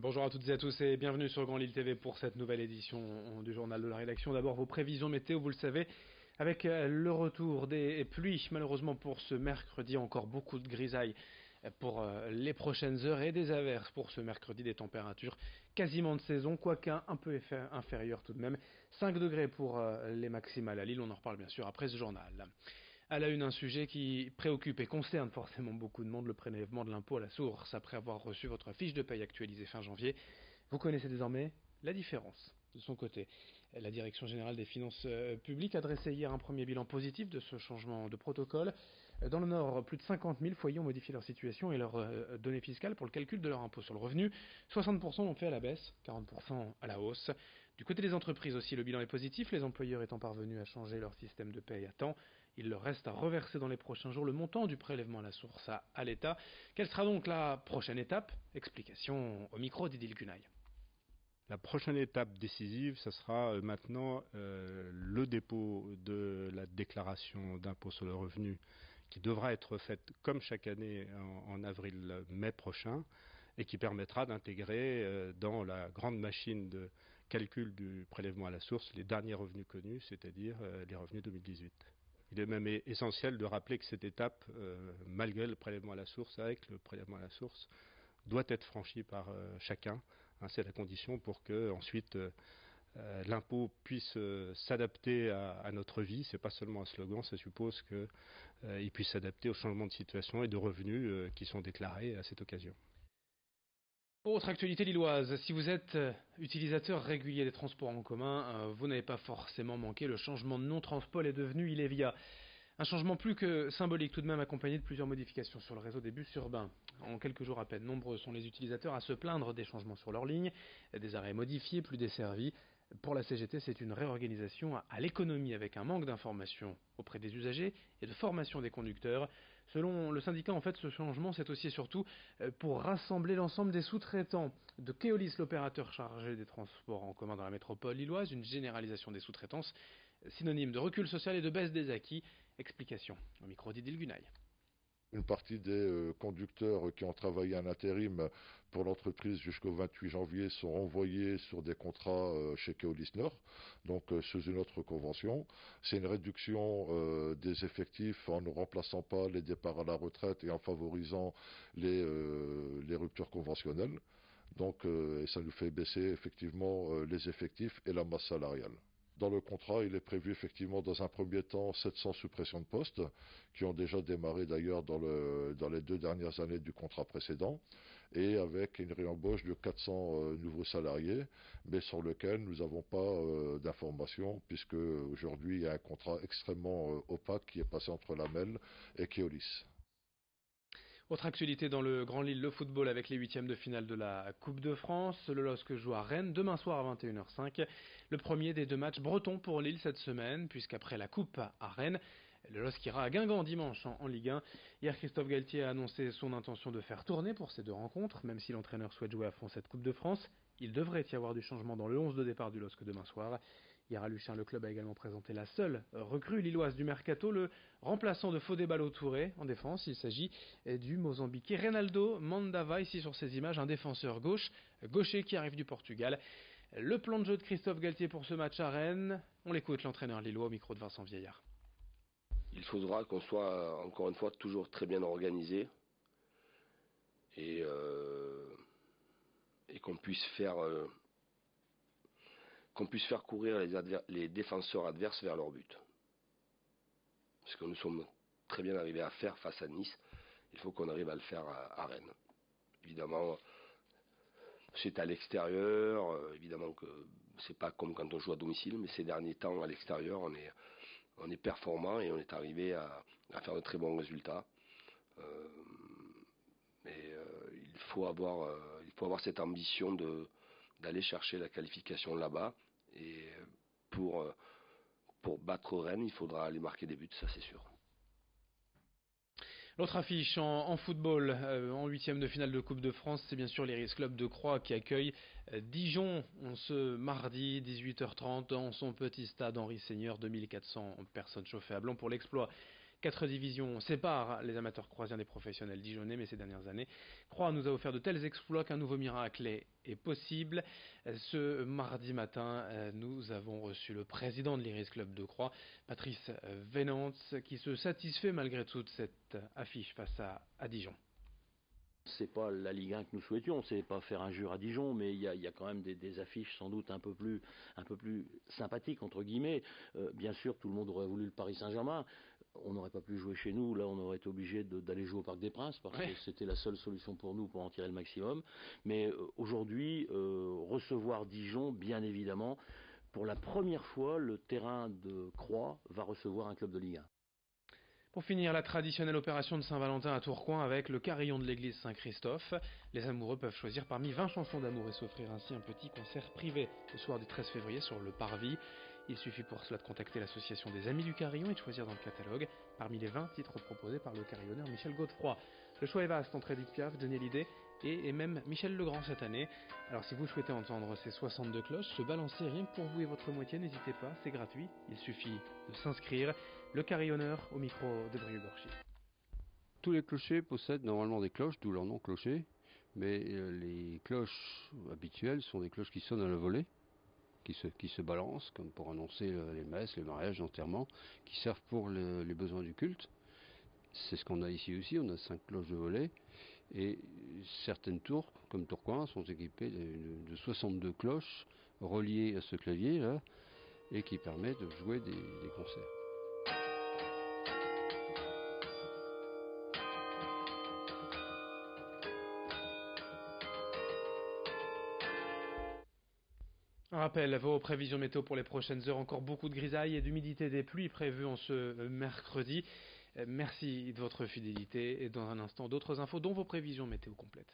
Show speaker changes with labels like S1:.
S1: Bonjour à toutes et à tous et bienvenue sur Grand Lille TV pour cette nouvelle édition du journal de la rédaction. D'abord vos prévisions météo, vous le savez, avec le retour des pluies, malheureusement pour ce mercredi, encore beaucoup de grisailles pour les prochaines heures et des averses pour ce mercredi, des températures quasiment de saison, quoique un peu inférieures tout de même. 5 degrés pour les maximales à Lille, on en reparle bien sûr après ce journal. À la une, un sujet qui préoccupe et concerne forcément beaucoup de monde, le prélèvement de l'impôt à la source. Après avoir reçu votre fiche de paye actualisée fin janvier, vous connaissez désormais la différence. De son côté, la Direction générale des finances publiques a dressé hier un premier bilan positif de ce changement de protocole. Dans le Nord, plus de 50 000 foyers ont modifié leur situation et leurs données fiscales pour le calcul de leur impôt sur le revenu. 60% l'ont fait à la baisse, 40% à la hausse. Du côté des entreprises aussi, le bilan est positif, les employeurs étant parvenus à changer leur système de paye à temps. Il leur reste à reverser dans les prochains jours le montant du prélèvement à la source à l'État. Quelle sera donc la prochaine étape? Explication au micro d'Idil Gunaï.
S2: La prochaine étape décisive, ce sera maintenant le dépôt de la déclaration d'impôt sur le revenu qui devra être faite comme chaque année en avril-mai prochain et qui permettra d'intégrer dans la grande machine de calcul du prélèvement à la source les derniers revenus connus, c'est-à-dire les revenus 2018. Il est même essentiel de rappeler que cette étape, malgré le prélèvement à la source, avec le prélèvement à la source, doit être franchie par chacun. C'est la condition pour que ensuite l'impôt puisse s'adapter à notre vie. C'est pas seulement un slogan, ça suppose qu'il puisse s'adapter au changement de situation et de revenus qui sont déclarés à cette occasion.
S1: Autre actualité lilloise, si vous êtes utilisateur régulier des transports en commun, vous n'avez pas forcément manqué le changement de nom. Transpol est devenu Ilévia. Un changement plus que symbolique tout de même, accompagné de plusieurs modifications sur le réseau des bus urbains. En quelques jours à peine, nombreux sont les utilisateurs à se plaindre des changements sur leur ligne, des arrêts modifiés, plus desservis. Pour la CGT, c'est une réorganisation à l'économie avec un manque d'information auprès des usagers et de formation des conducteurs. Selon le syndicat, en fait, ce changement, c'est aussi et surtout pour rassembler l'ensemble des sous-traitants de Keolis, l'opérateur chargé des transports en commun dans la métropole lilloise, une généralisation des sous-traitances, synonyme de recul social et de baisse des acquis. Explication au micro d'Idil Gunaï.
S3: Une partie des conducteurs qui ont travaillé en intérim pour l'entreprise jusqu'au 28 janvier sont renvoyés sur des contrats chez Keolis Nord, donc sous une autre convention. C'est une réduction des effectifs en ne remplaçant pas les départs à la retraite et en favorisant les ruptures conventionnelles. Donc, et ça nous fait baisser effectivement les effectifs et la masse salariale. Dans le contrat, il est prévu effectivement dans un premier temps 700 suppressions de postes, qui ont déjà démarré d'ailleurs dans les 2 dernières années du contrat précédent, et avec une réembauche de 400 nouveaux salariés, mais sur lequel nous n'avons pas d'informations, puisque aujourd'hui il y a un contrat extrêmement opaque qui est passé entre l'AMEL et Keolis.
S1: Autre actualité dans le Grand Lille, le football avec les huitièmes de finale de la Coupe de France. Le LOSC joue à Rennes demain soir à 21h05. Le premier des 2 matchs bretons pour Lille cette semaine, puisqu'après la Coupe à Rennes, le LOSC ira à Guingamp dimanche en Ligue 1. Hier, Christophe Galtier a annoncé son intention de faire tourner pour ces 2 rencontres, même si l'entraîneur souhaite jouer à fond cette Coupe de France. Il devrait y avoir du changement dans le 11 de départ du LOSC demain soir. Hier à Luchin, le club a également présenté la seule recrue lilloise du mercato, le remplaçant de Fodé Ballo-Touré en défense. Il s'agit du Mozambiquais Reinaldo Mandava, ici sur ces images, un défenseur gaucher qui arrive du Portugal. Le plan de jeu de Christophe Galtier pour ce match à Rennes, on l'écoute, l'entraîneur lillois au micro de Vincent Vieillard.
S4: Il faudra qu'on soit, encore une fois, toujours très bien organisé et qu'on puisse faire courir les défenseurs adverses vers leur but. Ce que nous sommes très bien arrivés à faire face à Nice, il faut qu'on arrive à le faire à Rennes. Évidemment, c'est à l'extérieur, évidemment que c'est pas comme quand on joue à domicile, mais ces derniers temps à l'extérieur, on est performant et on est arrivé à faire de très bons résultats. Il faut avoir cette ambition d'aller chercher la qualification là-bas, et pour battre Rennes, il faudra aller marquer des buts, ça c'est sûr.
S1: L'autre affiche en football, en huitième de finale de Coupe de France, c'est bien sûr l'Iris Club de Croix qui accueille Dijon ce mardi 18h30 dans son petit stade Henri Seigneur, 2400 personnes chauffées à blanc pour l'exploit. 4 divisions séparent les amateurs croisiens des professionnels dijonnais, mais ces dernières années, Croix nous a offert de tels exploits qu'un nouveau miracle est possible. Ce mardi matin, nous avons reçu le président de l'Iris Club de Croix, Patrice Venance, qui se satisfait malgré tout de cette affiche face à Dijon.
S5: C'est pas la Ligue 1 que nous souhaitions, c'est pas faire injure à Dijon, mais il y a quand même des affiches sans doute un peu plus sympathiques entre guillemets. Bien sûr, tout le monde aurait voulu le Paris Saint-Germain. On n'aurait pas pu jouer chez nous, là on aurait été obligé d'aller jouer au Parc des Princes parce que c'était la seule solution pour nous pour en tirer le maximum. Mais aujourd'hui, recevoir Dijon, bien évidemment, pour la première fois, le terrain de Croix va recevoir un club de Ligue 1.
S1: Pour finir, la traditionnelle opération de Saint-Valentin à Tourcoing avec le carillon de l'église Saint-Christophe. Les amoureux peuvent choisir parmi 20 chansons d'amour et s'offrir ainsi un petit concert privé le soir du 13 février sur le Parvis. Il suffit pour cela de contacter l'association des Amis du Carillon et de choisir dans le catalogue parmi les 20 titres proposés par le carillonneur Michel Godefroy. Le choix est vaste entre Edith Piaf, Denis Hallyday et même Michel Legrand cette année. Alors si vous souhaitez entendre ces 62 cloches se balancer rien que pour vous et votre moitié, n'hésitez pas, c'est gratuit, il suffit de s'inscrire. Le carillonneur au micro de Brieux-Gorchier.
S6: Tous les clochers possèdent normalement des cloches, d'où leur nom clocher, mais les cloches habituelles sont des cloches qui sonnent à la volée, qui se balancent, comme pour annoncer les messes, les mariages, l'enterrement, qui servent pour les besoins du culte. C'est ce qu'on a ici aussi, on a 5 cloches de volée, et certaines tours, comme Tourcoing, sont équipées de 62 cloches reliées à ce clavier-là, et qui permettent de jouer des concerts.
S1: Un rappel, vos prévisions météo pour les prochaines heures, encore beaucoup de grisailles et d'humidité des pluies prévues en ce mercredi. Merci de votre fidélité et dans un instant d'autres infos dont vos prévisions météo complètes.